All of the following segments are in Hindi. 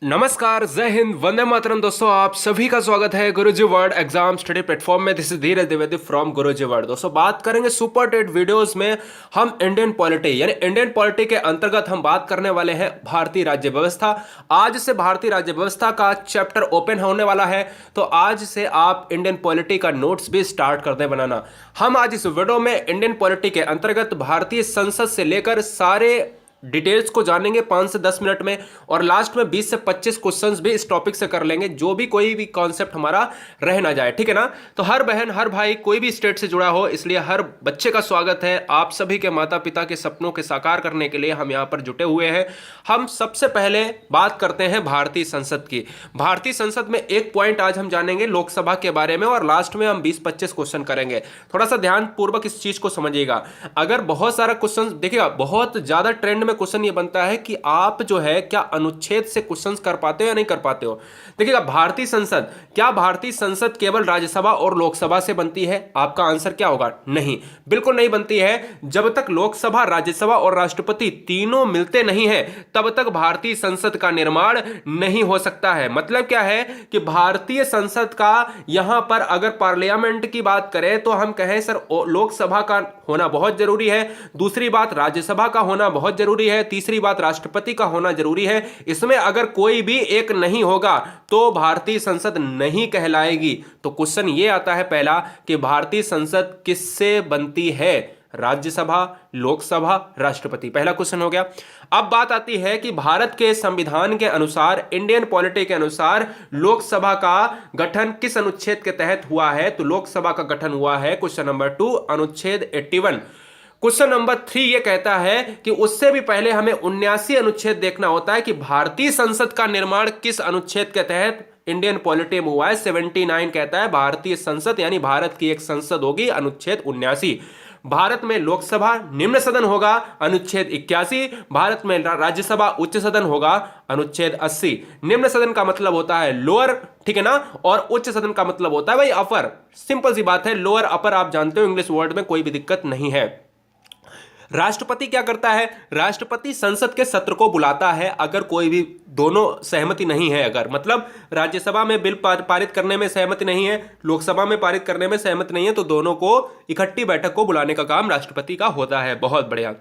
नमस्कार, जय हिंद, वंदे मातरम। दोस्तों, आप सभी का स्वागत है गुरुजी वर्ल्ड एग्जाम स्टडी प्लेटफॉर्म में। This is Dheeraj Dwivedi from Guruji world. दोस्तों, बात करेंगे सुपर टेट वीडियोस में हम इंडियन पॉलिटी यानी इंडियन पॉलिटी के अंतर्गत हम बात करने वाले हैं भारतीय राज्य व्यवस्था। आज से भारतीय राज्य व्यवस्था का चैप्टर ओपन होने वाला है, तो आज से आप इंडियन पॉलिटी का नोट्स भी स्टार्ट कर दें बनाना। हम आज इस वीडियो में इंडियन पॉलिटी के अंतर्गत भारतीय संसद से लेकर सारे डिटेल्स को जानेंगे 5 से 10 मिनट में, और लास्ट में 20 से 25 क्वेश्चंस भी इस टॉपिक से कर लेंगे, जो भी कोई भी कॉन्सेप्ट हमारा रह ना जाए। ठीक है ना। तो हर बहन हर भाई कोई भी स्टेट से जुड़ा हो, इसलिए हर बच्चे का स्वागत है। आप सभी के माता पिता के सपनों के साकार करने के लिए हम यहां पर जुटे हुए हैं। हम सबसे पहले बात करते हैं भारतीय संसद की। भारतीय संसद में एक पॉइंट आज हम जानेंगे लोकसभा के बारे में, और लास्ट में हम 20-25 क्वेश्चन करेंगे। थोड़ा सा ध्यान पूर्वक इस चीज को समझिएगा। अगर बहुत सारा क्वेश्चन देखिएगा, बहुत ज्यादा ट्रेंड क्वेश्चन ये बनता है कि आप जो है क्या अनुच्छेद से क्वेश्चंस कर पाते हो या नहीं कर पाते हो। देखिएगा, भारतीय संसद, क्या भारतीय संसद केवल राज्यसभा और लोकसभा से बनती है? आपका आंसर क्या होगा? नहीं, बिल्कुल नहीं बनती है। जब तक लोकसभा, राज्यसभा और राष्ट्रपति तीनों मिलते नहीं है, तब तक भारतीय संसद का निर्माण नहीं हो सकता है। मतलब क्या है कि भारतीय संसद का यहां पर अगर पार्लियामेंट की बात करें तो हम कहें सर लोकसभा का होना बहुत जरूरी है, दूसरी बात राज्यसभा का होना बहुत जरूरी है, तीसरी बात राष्ट्रपति का होना जरूरी है। इसमें अगर कोई भी एक नहीं होगा तो भारतीय संसद नहीं कहलाएगी। तो क्वेश्चन ये आता है पहला कि भारतीय संसद किससे बनती है? राज्यसभा, लोकसभा, राष्ट्रपति। पहला क्वेश्चन हो गया। अब बात आती है कि भारत के संविधान के अनुसार, इंडियन पॉलिटी के अनुसार लोकसभा का गठन किस अनुच्छेद के तहत हुआ है? तो लोकसभा का गठन हुआ है क्वेश्चन नंबर 2 अनुच्छेद 81। क्वेश्चन नंबर 3 ये कहता है कि उससे भी पहले हमें 79 अनुच्छेद देखना होता है कि भारतीय संसद का निर्माण किस अनुच्छेद के तहत इंडियन पॉलिटी में हुआ है। 79 कहता है भारतीय संसद यानी भारत की एक संसद होगी, अनुच्छेद 79। भारत में लोकसभा निम्न सदन होगा, अनुच्छेद 81। भारत में राज्यसभा उच्च सदन होगा, अनुच्छेद 80। निम्न सदन का मतलब होता है लोअर, ठीक है ना, और उच्च सदन का मतलब होता है भाई अपर। सिंपल सी बात है, लोअर अपर आप जानते हो इंग्लिश वर्ड में, कोई भी दिक्कत नहीं है। राष्ट्रपति क्या करता है? राष्ट्रपति संसद के सत्र को बुलाता है अगर कोई भी दोनों सहमति नहीं है। अगर मतलब राज्यसभा में बिल पारित करने में सहमति नहीं है, लोकसभा में पारित करने में सहमति नहीं है, तो दोनों को इकट्ठी बैठक को बुलाने का काम राष्ट्रपति का होता है। बहुत बढ़िया।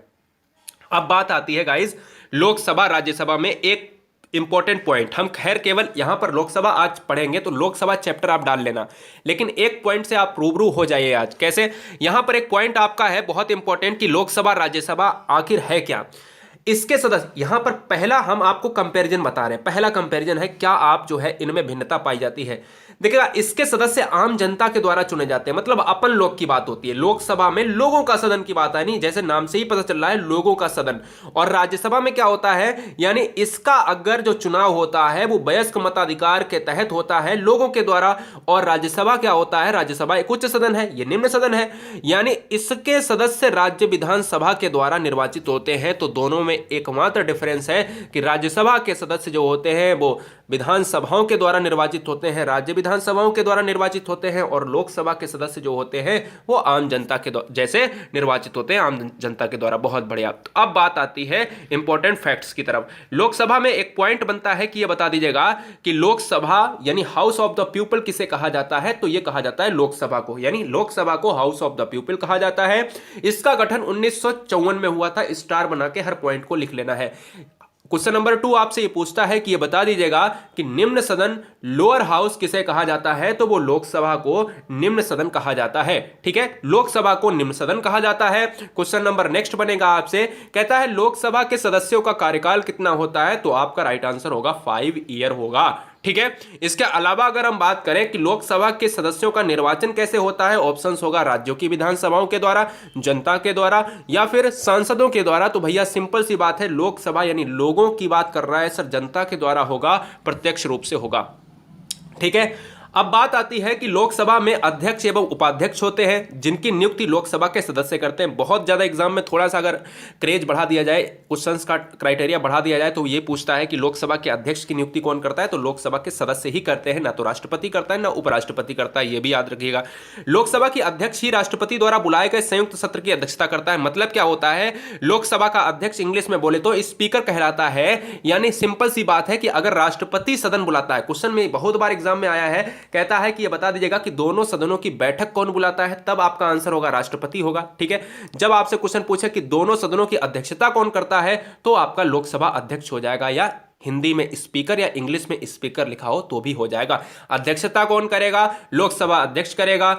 अब बात आती है गाइस लोकसभा राज्यसभा में एक इंपॉर्टेंट पॉइंट। हम खैर केवल यहां पर लोकसभा आज पढ़ेंगे, तो लोकसभा चैप्टर आप डाल लेना, लेकिन एक पॉइंट से आप रूबरू हो जाइए आज। कैसे? यहां पर एक पॉइंट आपका है बहुत इंपॉर्टेंट कि लोकसभा राज्यसभा आखिर है क्या। इसके सदस्य यहां पर पहला हम आपको कंपैरिजन बता रहे हैं। पहला कंपैरिजन है क्या आप जो है इनमें भिन्नता पाई जाती है। देखिएगा, इसके सदस्य आम जनता के द्वारा चुने जाते हैं, मतलब अपन लोग की बात होती है। लोकसभा में लोगों का सदन की बात है, नहीं, जैसे नाम से ही पता चल रहा है लोगों का सदन। और राज्यसभा में क्या होता है, यानी इसका अगर जो चुनाव होता है वो वयस्क मताधिकार के तहत होता है लोगों के द्वारा। और राज्यसभा क्या होता है? राज्यसभा एक उच्च सदन है, ये निम्न सदन है, यानी इसके सदस्य राज्य विधानसभा के द्वारा निर्वाचित होते हैं। तो दोनों में एकमात्र डिफरेंस है कि राज्यसभा के सदस्य जो होते हैं वो विधानसभाओं के द्वारा निर्वाचित होते हैं, राज्य विधानसभाओं के द्वारा निर्वाचित होते हैं, और लोकसभा के सदस्य जो होते हैं वो आम जनता के जैसे निर्वाचित होते हैं, आम जनता के द्वारा। बहुत बढ़िया। तो अब बात आती है इंपॉर्टेंट फैक्ट्स की तरफ। लोकसभा में एक पॉइंट बनता है कि यह बता दीजिएगा कि लोकसभा यानी हाउस ऑफ द पीपल किसे कहा जाता है? तो यह कहा जाता है लोकसभा को, यानी लोकसभा को हाउस ऑफ द पीपल कहा जाता है। इसका गठन 1954 में हुआ था। स्टार बना के हर पॉइंट को लिख लेना है। क्वेश्चन नंबर 2 आपसे ये पूछता है कि ये बता दीजिएगा कि निम्न सदन लोअर हाउस किसे कहा जाता है? तो वो लोकसभा को निम्न सदन कहा जाता है। ठीक है, लोकसभा को निम्न सदन कहा जाता है। क्वेश्चन नंबर नेक्स्ट बनेगा आपसे, कहता है लोकसभा के सदस्यों का कार्यकाल कितना होता है? तो आपका राइट आंसर होगा 5 ईयर होगा। ठीक है, इसके अलावा अगर हम बात करें कि लोकसभा के सदस्यों का निर्वाचन कैसे होता है, ऑप्शंस होगा राज्यों की विधानसभाओं के द्वारा, जनता के द्वारा, या फिर सांसदों के द्वारा। तो भैया सिंपल सी बात है, लोकसभा यानी लोगों की बात कर रहा है सर, जनता के द्वारा होगा, प्रत्यक्ष रूप से होगा। ठीक है, अब बात आती है कि लोकसभा में अध्यक्ष एवं उपाध्यक्ष होते हैं जिनकी नियुक्ति लोकसभा के सदस्य करते हैं। बहुत ज्यादा एग्जाम में थोड़ा सा अगर क्रेज बढ़ा दिया जाए, क्वेश्चंस का क्राइटेरिया बढ़ा दिया जाए, तो ये पूछता है कि लोकसभा के अध्यक्ष की नियुक्ति कौन करता है, तो लोकसभा के सदस्य ही करते हैं, ना तो राष्ट्रपति करता है ना उपराष्ट्रपति करता है, ये भी याद रखिएगा। लोकसभा की अध्यक्ष ही राष्ट्रपति द्वारा बुलाए गए संयुक्त सत्र की अध्यक्षता करता है। मतलब क्या होता है, लोकसभा का अध्यक्ष इंग्लिश में बोले तो स्पीकर कहलाता है। यानी सिंपल सी बात है कि अगर राष्ट्रपति सदन बुलाता है, क्वेश्चन में बहुत बार एग्जाम में आया है, कहता है कि ये बता दीजिएगा कि दोनों सदनों की बैठक कौन बुलाता है, तब आपका आंसर होगा राष्ट्रपति होगा। ठीक है, जब आपसे क्वेश्चन पूछे कि दोनों सदनों की अध्यक्षता कौन करता है, तो आपका लोकसभा अध्यक्ष हो जाएगा, या हिंदी में स्पीकर या इंग्लिश में स्पीकर लिखा हो तो भी हो जाएगा। अध्यक्षता कौन करेगा, लोकसभा अध्यक्ष करेगा।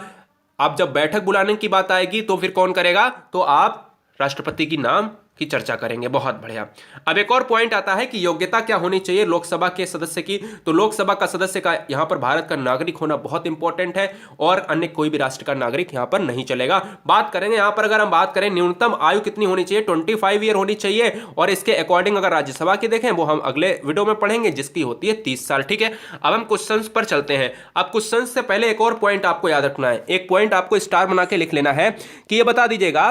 अब जब बैठक बुलाने की बात आएगी तो फिर कौन करेगा, तो आप राष्ट्रपति की नाम की चर्चा करेंगे। बहुत बढ़िया। अब एक और पॉइंट आता है कि योग्यता क्या होनी चाहिए लोकसभा के सदस्य की, तो लोकसभा का सदस्य का यहां पर भारत का नागरिक होना बहुत इंपॉर्टेंट है, और अन्य कोई भी राष्ट्र का नागरिक यहां पर नहीं चलेगा। बात करेंगे यहां पर, अगर हम बात करें न्यूनतम आयु कितनी होनी चाहिए, 25 ईयर होनी चाहिए, और इसके अकॉर्डिंग अगर राज्यसभा की देखें वो हम अगले वीडियो में पढ़ेंगे, जिसकी होती है 30 साल। ठीक है, अब हम क्वेश्चंस पर चलते हैं। अब क्वेश्चंस से पहले एक और पॉइंट आपको याद रखना है, एक पॉइंट आपको स्टार बना के लिख लेना है कि ये बता दीजिएगा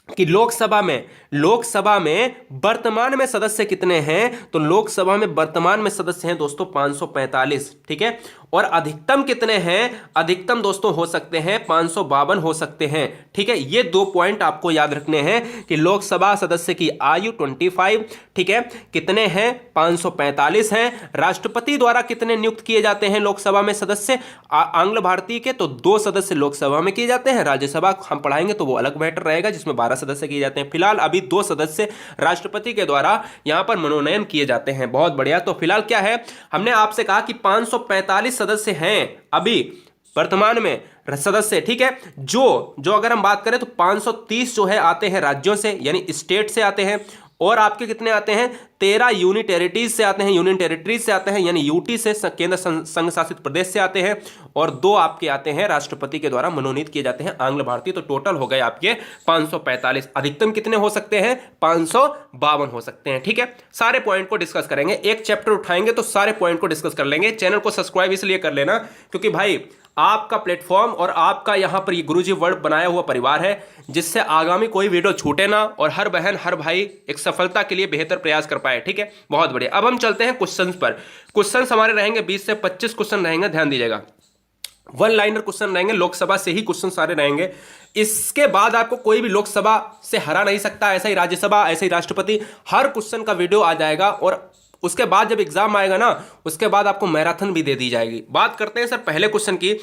कि लोकसभा में वर्तमान में सदस्य कितने हैं, तो लोकसभा में वर्तमान में सदस्य हैं दोस्तों 545। ठीक है, और अधिकतम कितने हैं, अधिकतम दोस्तों हो सकते हैं 552 हो सकते हैं। ठीक है, ये दो पॉइंट आपको याद रखने हैं कि लोकसभा सदस्य की आयु 25, ठीक है, कितने हैं 545 हैं। राष्ट्रपति द्वारा कितने नियुक्त किए जाते हैं लोकसभा में सदस्य, आंग्ल भारतीय के तो 2 सदस्य लोकसभा में किए जाते हैं, राज्यसभा हम पढ़ाएंगे तो वो अलग मैटर रहेगा जिसमें 12 सदस्य किए जाते हैं। फिलहाल अभी 2 सदस्य राष्ट्रपति के द्वारा यहां पर मनोनयन किए जाते हैं। बहुत बढ़िया। तो फिलहाल क्या है, हमने आपसे कहा कि 545 सदस्य हैं अभी वर्तमान में सदस्य। ठीक है, जो अगर हम बात करें तो 530 जो है आते हैं राज्यों से, यानी स्टेट से आते हैं, और आपके कितने आते हैं 13 यूनियन टेरिटरीज से आते हैं, यूनियन टेरिटरीज से आते हैं यानी यूटी से, केंद्र संघ शासित प्रदेश से आते हैं, और 2 आपके आते हैं राष्ट्रपति के द्वारा मनोनीत किए जाते हैं आंग्ल भारतीय। तो टोटल हो गए आपके 545। अधिकतम कितने हो सकते हैं, 552 हो सकते हैं। ठीक है, सारे पॉइंट को डिस्कस करेंगे, एक चैप्टर उठाएंगे तो सारे पॉइंट को डिस्कस कर लेंगे। चैनल को सब्सक्राइब इसलिए कर लेना क्योंकि भाई आपका प्लेटफॉर्म और आपका यहां पर ये गुरुजी वर्ल्ड बनाया हुआ परिवार है, जिससे आगामी कोई वीडियो छूटे ना और हर बहन हर भाई एक सफलता के लिए बेहतर प्रयास कर पाए। ठीक है, बहुत बढ़िया। अब हम चलते हैं क्वेश्चंस पर। क्वेश्चंस हमारे रहेंगे 20 से 25 क्वेश्चन रहेंगे, ध्यान दीजिएगा। 1 लाइनर क्वेश्चन रहेंगे, लोकसभा से ही क्वेश्चन सारे रहेंगे। इसके बाद आपको कोई भी लोकसभा से हरा नहीं सकता, ऐसा ही राज्यसभा, ऐसे ही राष्ट्रपति, हर क्वेश्चन का वीडियो आ जाएगा। और उसके बाद जब एग्जाम आएगा ना, उसके बाद आपको मैराथन भी दे दी जाएगी। बात करते हैं सर पहले क्वेश्चन की।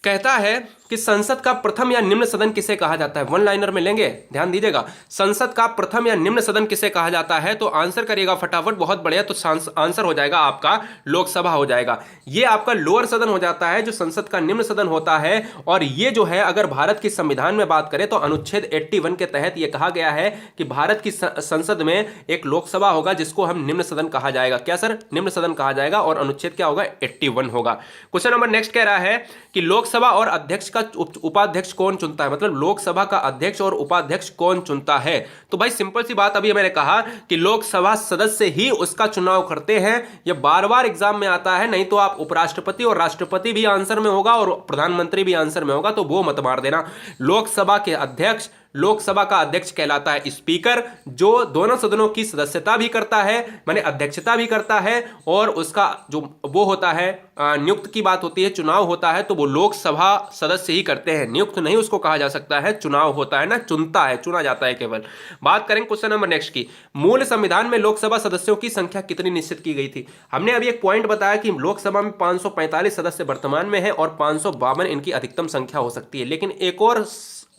कहता है कि संसद का प्रथम या निम्न सदन किसे कहा जाता है, 1 लाइनर में लेंगे, ध्यान दीजिएगा। संसद का प्रथम या निम्न सदन किसे कहा जाता है, तो आंसर करिएगा फटाफट। बहुत बढ़िया, तो आंसर हो जाएगा आपका लोकसभा हो जाएगा। ये आपका लोअर सदन हो जाता है जो संसद का निम्न सदन होता है। और ये जो है, अगर भारत की संविधान में बात करें तो अनुच्छेद 81 के तहत यह कहा गया है कि भारत की संसद में एक लोकसभा होगा जिसको हम निम्न सदन कहा जाएगा। क्या सर, निम्न सदन कहा जाएगा, और अनुच्छेद क्या होगा, 81 होगा। क्वेश्चन नंबर नेक्स्ट कह रहा है कि लोकसभा और अध्यक्ष का उपाध्यक्ष कौन चुनता है, मतलब लोकसभा का अध्यक्ष और उपाध्यक्ष कौन चुनता है। तो भाई सिंपल सी बात, अभी मैंने कहा कि लोकसभा सदस्य ही उसका चुनाव करते हैं। यह बार बार एग्जाम में आता है, नहीं तो आप उपराष्ट्रपति और राष्ट्रपति भी आंसर में होगा और प्रधानमंत्री भी आंसर में होगा, तो वो मत मार देना। लोकसभा के अध्यक्ष, लोकसभा का अध्यक्ष कहलाता है स्पीकर, जो दोनों सदनों की सदस्यता भी करता है, माने अध्यक्षता भी करता है, और उसका जो वो होता है नियुक्त की बात होती है, चुनाव होता है, तो वो लोकसभा सदस्य ही करते हैं। नियुक्त नहीं उसको कहा जा सकता है, चुनाव होता है ना, चुनता है, चुना जाता है केवल। बात करें क्वेश्चन नंबर नेक्स्ट की। मूल संविधान में लोकसभा सदस्यों की संख्या कितनी निश्चित की गई थी। हमने अभी एक पॉइंट बताया कि लोकसभा में 545 सदस्य वर्तमान में है और 552 इनकी अधिकतम संख्या हो सकती है। लेकिन एक और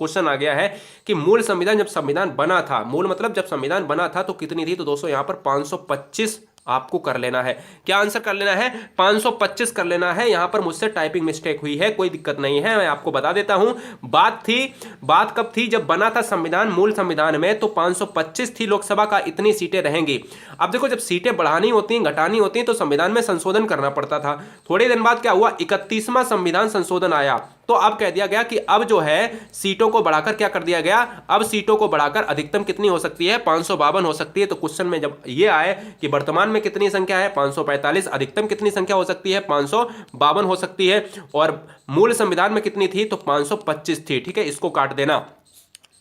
क्वेश्चन आ गया है कि मूल संविधान, जब संविधान बना था, मूल मतलब जब संविधान बना था तो कितनी थी, तो दोस्तों यहां पर 525 आपको कर लेना है। क्या आंसर कर लेना है, 525 कर लेना है। यहां पर मुझसे टाइपिंग मिस्टेक हुई है, कोई दिक्कत नहीं है, मैं आपको बता देता हूं। बात कब थी, जब बना था संविधान, मूल संविधान में, तो 525 थी लोकसभा का, इतनी सीटें रहेंगी। अब देखो, जब सीटें बढ़ानी होती हैं, घटानी होती हैं, तो संविधान में संशोधन करना पड़ता था। थोड़े दिन बाद क्या हुआ, 31वां संविधान संशोधन आया, तो अब कह दिया गया कि अब जो है सीटों को बढ़ाकर क्या कर दिया गया, अब सीटों को बढ़ाकर अधिकतम कितनी हो सकती है, 552 हो सकती है। तो क्वेश्चन में जब ये आए कि वर्तमान में कितनी संख्या है 545, अधिकतम कितनी संख्या हो सकती है 552 हो सकती है, और मूल संविधान में कितनी थी तो 525 थी। ठीक है, इसको काट देना।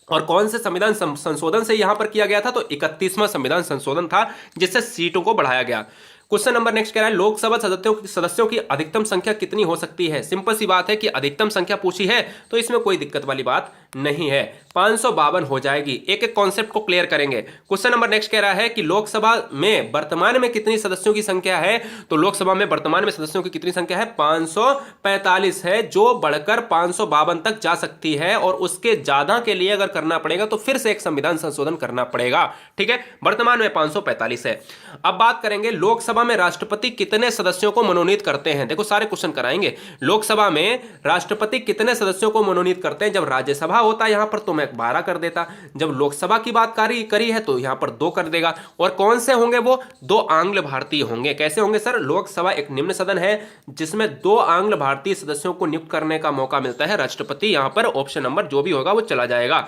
और कौन से संविधान संशोधन से यहां पर किया गया था, तो 31वां संविधान संशोधन था जिससे सीटों को बढ़ाया गया। क्वेश्चन नंबर नेक्स्ट कह रहा है लोकसभा सदस्यों की अधिकतम संख्या कितनी हो सकती है। सिंपल सी बात है कि अधिकतम संख्या पूछी है तो इसमें कोई दिक्कत वाली बात नहीं है, 552 हो जाएगी। एक एक कॉन्सेप्ट को क्लियर करेंगे। क्वेश्चन नंबर नेक्स्ट कह रहा है कि लोकसभा में वर्तमान में कितनी सदस्यों की संख्या है, तो लोकसभा में वर्तमान में सदस्यों की कितनी संख्या है 545 है, जो बढ़कर 552 तक जा सकती है, और उसके ज्यादा के लिए अगर करना पड़ेगा तो फिर से एक संविधान संशोधन करना पड़ेगा। ठीक है, वर्तमान में 545 है। अब बात करेंगे लोकसभा में राष्ट्रपति कितने सदस्यों को मनोनीत करते हैं। देखो सारे क्वेश्चन कराएंगे। लोकसभा में राष्ट्रपति कितने सदस्यों को मनोनीत करते हैं। जब राज्यसभा होता है यहां पर तो मैं 12 कर देता, जब लोकसभा की बात करी है तो यहां पर 2 कर देगा। और कौन से होंगे वो 2 आंग्ल भारतीय होंगे। कैसे होंगे सर, लोकसभा एक निम्न सदन है जिसमें 2 आंग्ल भारतीय सदस्यों को नियुक्त करने का मौका मिलता है राष्ट्रपति। यहां पर ऑप्शन नंबर जो भी होगा वो चला जाएगा।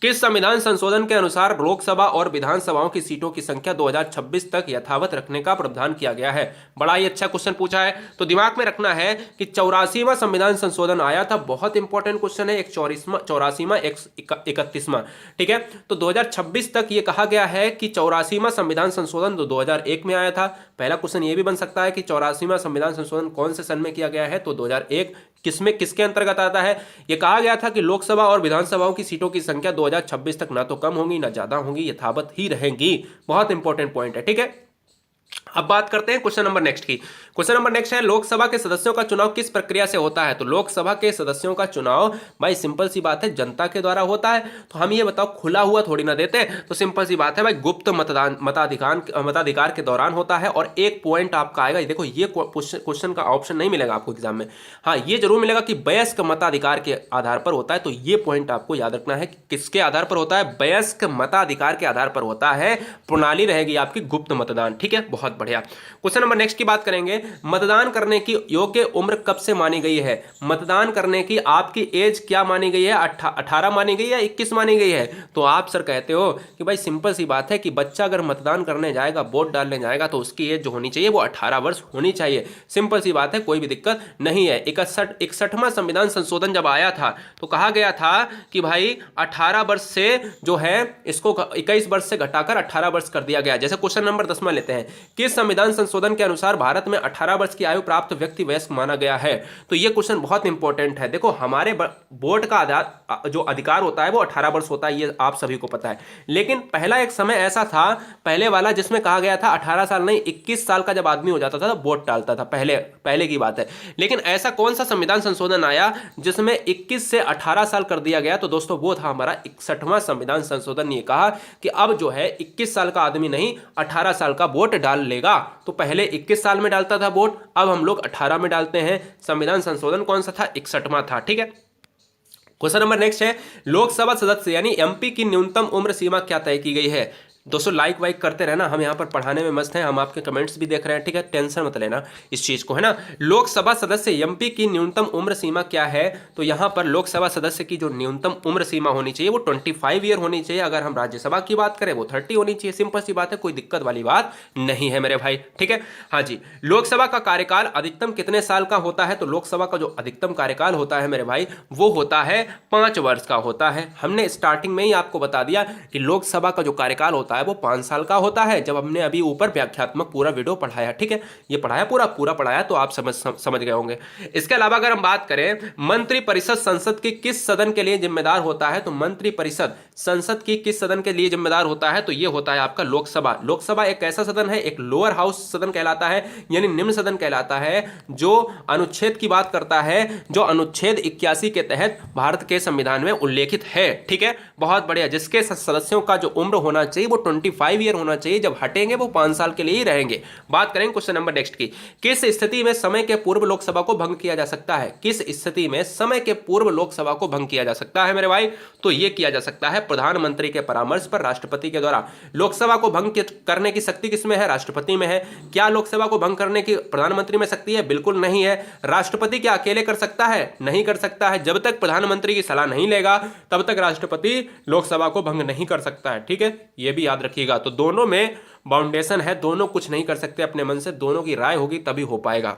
किस संविधान संशोधन के अनुसार लोकसभा और विधानसभाओं की सीटों की संख्या 2026 तक यथावत रखने का प्रावधान किया गया है। बड़ा ही अच्छा क्वेश्चन पूछा है, तो दिमाग में रखना है कि 84वां संविधान संशोधन आया था। बहुत इंपॉर्टेंट क्वेश्चन है, एक 84वां 31वां। ठीक है, तो 2026 तक ये कहा गया है कि 84वां संविधान संशोधन तो 2001 में आया था। पहला क्वेश्चन ये भी बन सकता है कि 84वां संविधान संशोधन कौन से सन में किया गया है, तो 2001। किसमें किसके अंतर्गत आता है, ये कहा गया था कि लोकसभा और विधानसभाओं की सीटों की संख्या 2026 तक ना तो कम होंगी ना ज्यादा होंगी, यथावत ही रहेंगी। बहुत इंपॉर्टेंट पॉइंट है। ठीक है, अब बात करते हैं क्वेश्चन नंबर नेक्स्ट की। क्वेश्चन नंबर नेक्स्ट है लोकसभा के सदस्यों का चुनाव किस प्रक्रिया से होता है। तो लोकसभा के सदस्यों का चुनाव भाई सिंपल सी बात है जनता के द्वारा होता है। तो हम ये बताओ खुला हुआ थोड़ी ना देते, तो सिंपल सी बात है भाई गुप्त मताधिकार के दौरान होता है। और एक पॉइंट आपका आएगा, देखो ये क्वेश्चन का ऑप्शन नहीं मिलेगा आपको एग्जाम में, हाँ ये जरूर मिलेगा कि वयस्क मताधिकार के आधार पर होता है। तो ये पॉइंट आपको याद रखना है कि किसके आधार पर होता है, वयस्क मताधिकार के आधार पर होता है। प्रणाली रहेगी आपकी गुप्त मतदान। ठीक है, बहुत बढ़िया। क्वेश्चन नंबर नेक्स्ट की बात करेंगे, मतदान करने की योग्य उम्र कब से मानी गई है। मतदान करने की आपकी एज क्या मानी गई है, 18 मानी गई है, 21 मानी गई है। तो आप सर कहते हो कि भाई सिंपल सी बात है कि बच्चा अगर मतदान करने जाएगा, वोट डालने जाएगा, तो उसकी एज जो होनी चाहिए वो 18 वर्ष होनी चाहिए। सिंपल सी बात है, कोई भी दिक्कत नहीं है। 61वां संविधान संशोधन जब आया था तो कहा गया था कि भाई 18 वर्ष से जो है इसको 21 वर्ष से घटाकर 18 वर्ष कर दिया गया। जैसे क्वेश्चन नंबर 10 में लेते हैं, किस संविधान संशोधन के अनुसार भारत में 18 वर्ष की आयु प्राप्त व्यक्ति वयस्क माना गया है। तो यह क्वेश्चन बहुत इंपॉर्टेंट है। देखो हमारे वोट का आधार जो अधिकार होता है वो 18 वर्ष होता है, ये आप सभी को पता है। लेकिन पहला एक समय ऐसा था, पहले वाला, जिसमें कहा गया था 18 साल नहीं 21 साल का जब आदमी हो जाता था तो वोट डालता था, पहले की बात है। लेकिन ऐसा कौन सा संविधान संशोधन आया जिसमें 21 से 18 साल कर दिया गया, तो दोस्तों वो था हमारा 61वां संविधान संशोधन। ये कहा कि अब जो है 21 साल का आदमी नहीं 18 साल का वोट डाल लेगा। तो पहले 21 साल में डालता था वोट, अब हम लोग 18 में डालते हैं। संविधान संशोधन कौन सा था, 61वां था। ठीक है, क्वेश्चन नंबर नेक्स्ट है, लोकसभा सदस्य यानी एमपी की न्यूनतम उम्र सीमा क्या तय की गई है। दोस्तों लाइक वाइक करते रहना, हम यहाँ पर पढ़ाने में मस्त हैं, हम आपके कमेंट्स भी देख रहे हैं। ठीक है, टेंशन मत लेना इस चीज़ को, है ना। लोकसभा सदस्य एमपी की न्यूनतम उम्र सीमा क्या है, तो यहाँ पर लोकसभा सदस्य की जो न्यूनतम उम्र सीमा होनी चाहिए वो 25 ईयर होनी चाहिए। अगर हम राज्यसभा की बात करें वो 30 होनी चाहिए। सिंपल सी बात है, कोई दिक्कत वाली बात नहीं है मेरे भाई। ठीक है, हाँ जी। लोकसभा का कार्यकाल अधिकतम कितने साल का होता है, तो लोकसभा का जो अधिकतम कार्यकाल होता है मेरे भाई वो होता है 5 वर्ष का होता है। हमने स्टार्टिंग में ही आपको बता दिया कि लोकसभा का जो कार्यकाल होता है वो 5 साल का होता है, जब हमने अभी ऊपर व्याख्यात्मक पूरा वीडियो पढ़ाया। ठीक है, ये पढ़ाया पूरा पढ़ाया, तो आप समझ गए होंगे। इसके अलावा अगर हम बात करें मंत्री परिषद संसद के किस सदन के लिए जिम्मेदार होता है, तो मंत्री परिषद संसद की किस सदन के लिए जिम्मेदार होता है, तो ये होता है आपका लोकसभा। लोकसभा एक ऐसा सदन है, एक लोअर हाउस सदन कहलाता है, यानी निम्न सदन कहलाता है, जो अनुच्छेद की बात करता है, जो अनुच्छेद 81 के तहत भारत के संविधान में उल्लेखित है। ठीक है, बहुत बढ़िया। जिसके सदस्यों का जो उम्र होना चाहिए वो 25 ईयर होना चाहिए, जब हटेंगे वो 5 साल के लिए ही रहेंगे। बात करेंगे क्वेश्चन नंबर नेक्स्ट की, किस स्थिति में समय के पूर्व लोकसभा को भंग किया जा सकता है। किस स्थिति में समय के पूर्व लोकसभा को भंग किया जा सकता है मेरे भाई, तो यह किया जा सकता है प्रधानमंत्री के परामर्श पर राष्ट्रपति के द्वारा लोकसभा को भंग करने की शक्ति किसमें है? राष्ट्रपति में है। क्या लोकसभा को भंग करने की प्रधानमंत्री में शक्ति है? बिल्कुल नहीं है। राष्ट्रपति क्या अकेले कर सकता है? नहीं कर सकता है। जब तक प्रधानमंत्री की सलाह नहीं लेगा तब तक राष्ट्रपति लोकसभा को भंग नहीं कर सकता है। ठीक है, यह भी याद रखिएगा। तो दोनों में बाउंडेशन है, दोनों कुछ नहीं कर सकते अपने मन से, दोनों की राय होगी तभी हो पाएगा।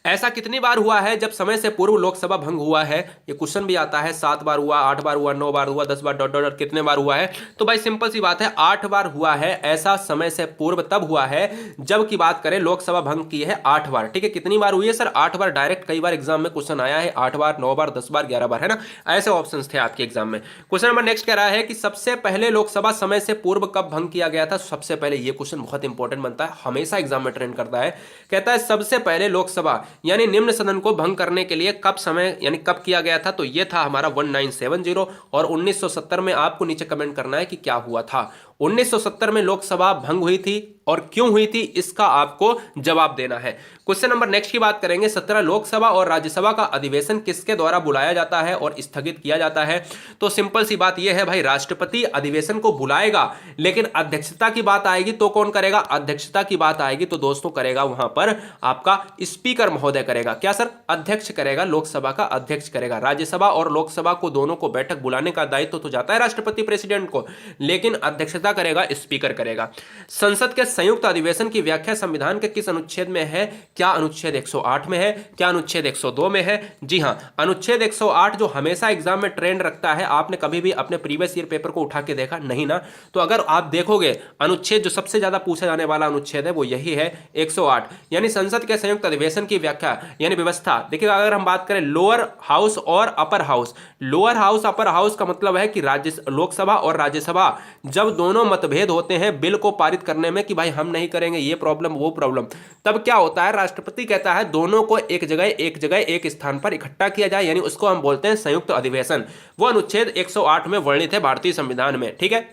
ऐसा कितनी बार हुआ है जब समय से पूर्व लोकसभा भंग हुआ है? ये क्वेश्चन भी आता है। 7 बार हुआ, 8 बार हुआ, 9 बार हुआ, 10 बार डॉट डॉट कितने बार हुआ है? तो भाई सिंपल सी बात है, 8 बार हुआ है। ऐसा समय से पूर्व तब हुआ है जब की बात करें लोकसभा भंग की है 8 बार। ठीक है, कितनी बार हुई है सर? 8 बार। डायरेक्ट कई बार एग्जाम में क्वेश्चन आया है, 8 बार, 9 बार, 10 बार, 11 बार, है ना? ऐसे ऑप्शन थे आपके एग्जाम में। क्वेश्चन नंबर नेक्स्ट कह रहा है कि सबसे पहले लोकसभा समय से पूर्व कब भंग किया गया था? सबसे पहले, ये क्वेश्चन बहुत इंपॉर्टेंट बनता है, हमेशा एग्जाम में ट्रेंड करता है। कहता है सबसे पहले लोकसभा यानी निम्न सदन को भंग करने के लिए कब समय यानी कब किया गया था? तो यह था हमारा 1970। और 1970 में आपको नीचे कमेंट करना है कि क्या हुआ था। 1970 में लोकसभा भंग हुई थी और क्यों हुई थी, इसका आपको जवाब देना है। क्वेश्चन नंबर नेक्स्ट की बात करेंगे। 17 लोकसभा और राज्यसभा का अधिवेशन किसके द्वारा बुलाया जाता है और स्थगित किया जाता है? तो सिंपल सी बात यह है भाई, राष्ट्रपति अधिवेशन को बुलाएगा, लेकिन अध्यक्षता की बात आएगी तो कौन करेगा? अध्यक्षता की बात आएगी तो दोस्तों करेगा वहां पर आपका स्पीकर महोदय करेगा। क्या सर? अध्यक्ष करेगा, लोकसभा का अध्यक्ष करेगा। राज्यसभा और लोकसभा को दोनों को बैठक बुलाने का दायित्व तो जाता है राष्ट्रपति प्रेसिडेंट को, लेकिन अध्यक्षता करेगा स्पीकर करेगा। संसद के संयुक्त अधिवेशन की व्याख्या संविधान के किस अनुच्छेद में है? क्या अनुच्छेद 108 में है? क्या अनुच्छेद 102 में है? जी हां, अनुच्छेद 108 जो हमेशा एग्जाम में ट्रेंड रखता है। आपने कभी भी अपने प्रीवियस ईयर पेपर को उठा के देखा नहीं ना? तो अगर आप देखोगे अनुच्छेद जो सबसे ज्यादा पूछा जाने वाला अनुच्छेद है वो यही है, 108, यानी संसद के संयुक्त अधिवेशन की व्याख्या यानी व्यवस्था। देखिएगा, अगर हम बात करें लोअर हाउस और upper house, lower house upper house का मतलब है कि लोकसभा और राज्यसभा जब दोनों मतभेद होते हैं बिल को पारित करने में कि भाई हम नहीं करेंगे, ये प्रॉब्लम वो प्रॉब्लम, तब क्या होता है? राष्ट्रपति कहता है दोनों को एक जगह एक स्थान पर इकट्ठा किया जाए, यानी उसको हम बोलते हैं संयुक्त अधिवेशन। वो अनुच्छेद 108 में वर्णित है भारतीय संविधान में। ठीक है,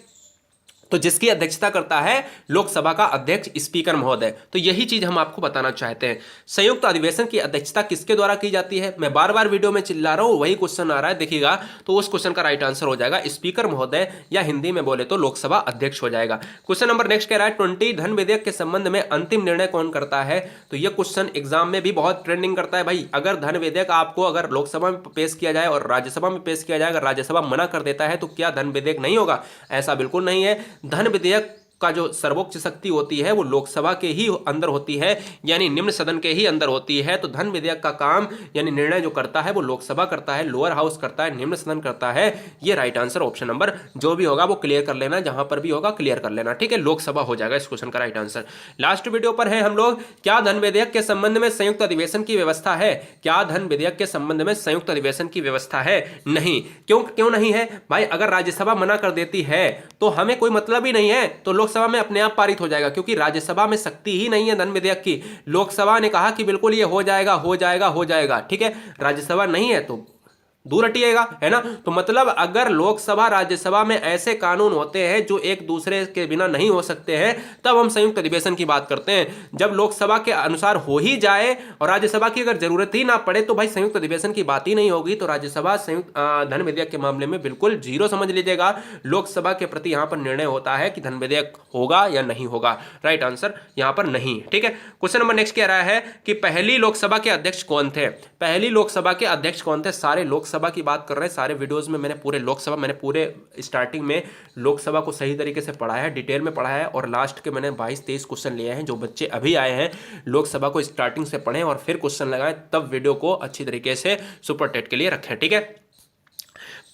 तो जिसकी अध्यक्षता करता है लोकसभा का अध्यक्ष स्पीकर महोदय। तो यही चीज हम आपको बताना चाहते हैं। संयुक्त अधिवेशन की अध्यक्षता किसके द्वारा की जाती है? मैं बार बार वीडियो में चिल्ला रहा हूं, वही क्वेश्चन आ रहा है, देखिएगा। तो उस क्वेश्चन का राइट आंसर हो जाएगा स्पीकर महोदय, या हिंदी में बोले तो लोकसभा अध्यक्ष हो जाएगा। क्वेश्चन नंबर नेक्स्ट कह रहा है 20 धन विधेयक के संबंध में अंतिम निर्णय कौन करता है? तो यह क्वेश्चन एग्जाम में भी बहुत ट्रेंडिंग करता है भाई। अगर धन विधेयक आपको अगर लोकसभा में पेश किया जाए और राज्यसभा में पेश किया जाए, अगर राज्यसभा मना कर देता है तो क्या धन विधेयक नहीं होगा? ऐसा बिल्कुल नहीं है। धन विधेयक का जो सर्वोच्च शक्ति होती है वो लोकसभा के ही अंदर होती है, यानी निम्न सदन के ही अंदर होती है। तो धन विधेयक का काम यानी निर्णय जो करता है वो लोकसभा करता है, लोअर हाउस करता है, निम्न सदन करता है। ये राइट आंसर ऑप्शन नंबर जो भी होगा वो क्लियर कर लेना, जहां पर भी होगा क्लियर कर लेना। ठीक है, लोकसभा हो जाएगा इस क्वेश्चन का राइट आंसर। लास्ट वीडियो पर है हम लोग, क्या धन विधेयक के संबंध में संयुक्त अधिवेशन की व्यवस्था है? क्या धन विधेयक के संबंध में संयुक्त अधिवेशन की व्यवस्था है? नहीं। क्यों नहीं है भाई? अगर राज्यसभा मना कर देती है तो हमें कोई मतलब ही नहीं है, तो लोकसभा में अपने आप पारित हो जाएगा, क्योंकि राज्यसभा में शक्ति ही नहीं है धन विधेयक की। लोकसभा ने कहा कि बिल्कुल ये हो जाएगा हो जाएगा हो जाएगा। ठीक है, राज्यसभा नहीं है तो दूर हटिएगा, है ना? तो मतलब अगर लोकसभा राज्यसभा में ऐसे कानून होते हैं जो एक दूसरे के बिना नहीं हो सकते हैं, तब हम संयुक्त अधिवेशन की बात करते हैं। जब लोकसभा के अनुसार हो ही जाए और राज्यसभा की अगर जरूरत ही ना पड़े तो भाई संयुक्त अधिवेशन की बात ही नहीं होगी। तो राज्यसभा संयुक्त धन विधेयक के मामले में बिल्कुल जीरो समझ लीजिएगा। लोकसभा के प्रति यहां पर निर्णय होता है कि धन विधेयक होगा या नहीं होगा। राइट आंसर यहां पर नहीं। ठीक है, क्वेश्चन नंबर नेक्स्ट कह रहा है कि पहली लोकसभा के अध्यक्ष कौन थे? पहली लोकसभा के अध्यक्ष कौन थे? सारे लोकसभा की बात कर रहे हैं, सारे वीडियोस में मैंने पूरे स्टार्टिंग में लोकसभा को सही तरीके से पढ़ाया है, डिटेल में पढ़ाया है, और लास्ट के मैंने 22-23 क्वेश्चन लिए हैं। जो बच्चे अभी आए हैं लोकसभा को स्टार्टिंग से पढ़ें और फिर क्वेश्चन लगाएं, तब वीडियो को अच्छी तरीके से सुपर टेट के लिए रखें। ठीक है,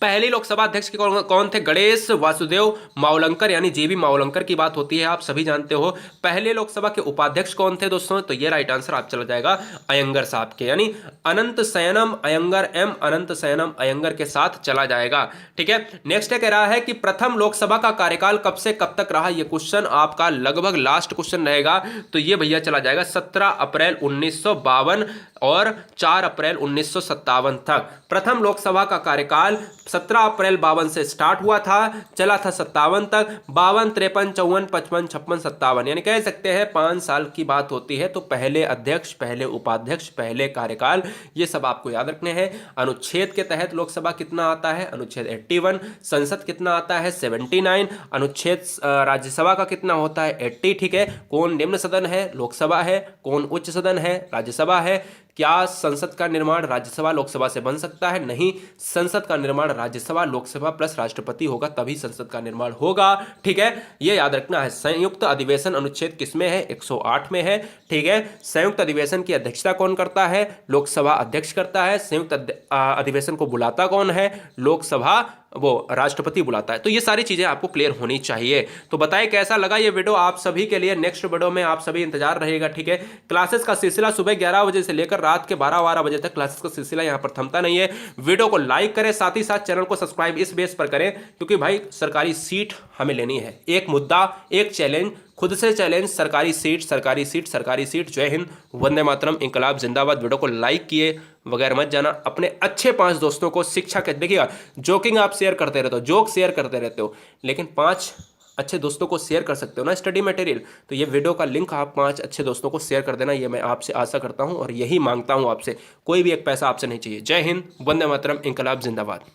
पहली लोकसभा अध्यक्ष के कौन थे? गणेश वासुदेव मावलंकर, यानी जीवी मावलंकर की बात होती है, आप सभी जानते हो। पहले लोकसभा के उपाध्यक्ष कौन थे दोस्तों? तो ये राइट आंसर आप चला जाएगा अयंगर साहब के, यानी अनंत शयनम अयंगर, अनंत शयनम अयंगर के साथ चला जाएगा। ठीक है, नेक्स्ट कह रहा है कि प्रथम लोकसभा का कार्यकाल कब से कब तक रहा? ये क्वेश्चन आपका लगभग लास्ट क्वेश्चन रहेगा, तो ये भैया चला जाएगा 17 अप्रैल 1952 और 4 अप्रैल 1957 तक। प्रथम लोकसभा का कार्यकाल 17 अप्रैल 52 से स्टार्ट हुआ था, चला था 57 तक, 52, 53, 54, 55, 56, 57, यानी कह सकते हैं 5 साल की बात होती है। तो पहले अध्यक्ष, पहले उपाध्यक्ष, पहले कार्यकाल, ये सब आपको याद रखने हैं। अनुच्छेद के तहत लोकसभा कितना आता है, अनुच्छेद 81, संसद कितना आता है 79, अनुच्छेद राज्यसभा का कितना होता है 80, ठीक है। कौन निम्न सदन है, लोकसभा है, कौन उच्च सदन है, राज्यसभा है। क्या संसद का निर्माण राज्यसभा लोकसभा से बन सकता है, नहीं, संसद का निर्माण राज्यसभा लोकसभा प्लस राष्ट्रपति होगा तभी संसद का निर्माण होगा, ठीक है, ये याद रखना है। संयुक्त अधिवेशन अनुच्छेद किसमें है, 108 में है, ठीक है। संयुक्त अधिवेशन की अध्यक्षता कौन करता है, लोकसभा अध्यक्ष करता है। संयुक्त अधिवेशन को बुलाता कौन है, लोकसभा, वो राष्ट्रपति बुलाता है। तो ये सारी चीजें आपको क्लियर होनी चाहिए। तो बताइए कैसा लगा ये वीडियो आप सभी के लिए। नेक्स्ट वीडियो में आप सभी इंतजार रहेगा, ठीक है। क्लासेस का सिलसिला सुबह 11 बजे से लेकर रात के 12 बजे तक क्लासेस का सिलसिला यहां पर थमता नहीं है। वीडियो को लाइक करें, साथ ही साथ चैनल को सब्सक्राइब इस बेस पर करें क्योंकि भाई सरकारी सीट हमें लेनी है। एक मुद्दा, एक चैलेंज, खुद से चैलेंज, सरकारी सीट, सरकारी सीट, सरकारी सीट। जय हिंद, वंदे मातरम, इंकलाब जिंदाबाद। वीडियो को लाइक किए वगैरह मत जाना। अपने अच्छे 5 दोस्तों को शिक्षा के, देखिएगा जोकिंग आप शेयर करते रहते हो, जोक शेयर करते रहते हो, लेकिन 5 अच्छे दोस्तों को शेयर कर सकते हो ना स्टडी मटेरियल। तो ये वीडियो का लिंक आप 5 अच्छे दोस्तों को शेयर कर देना, ये मैं आपसे आशा करता हूँ और यही मांगता हूँ आपसे। कोई भी एक पैसा आपसे नहीं चाहिए। जय हिंद, वंदे मातरम, इंकलाब जिंदाबाद।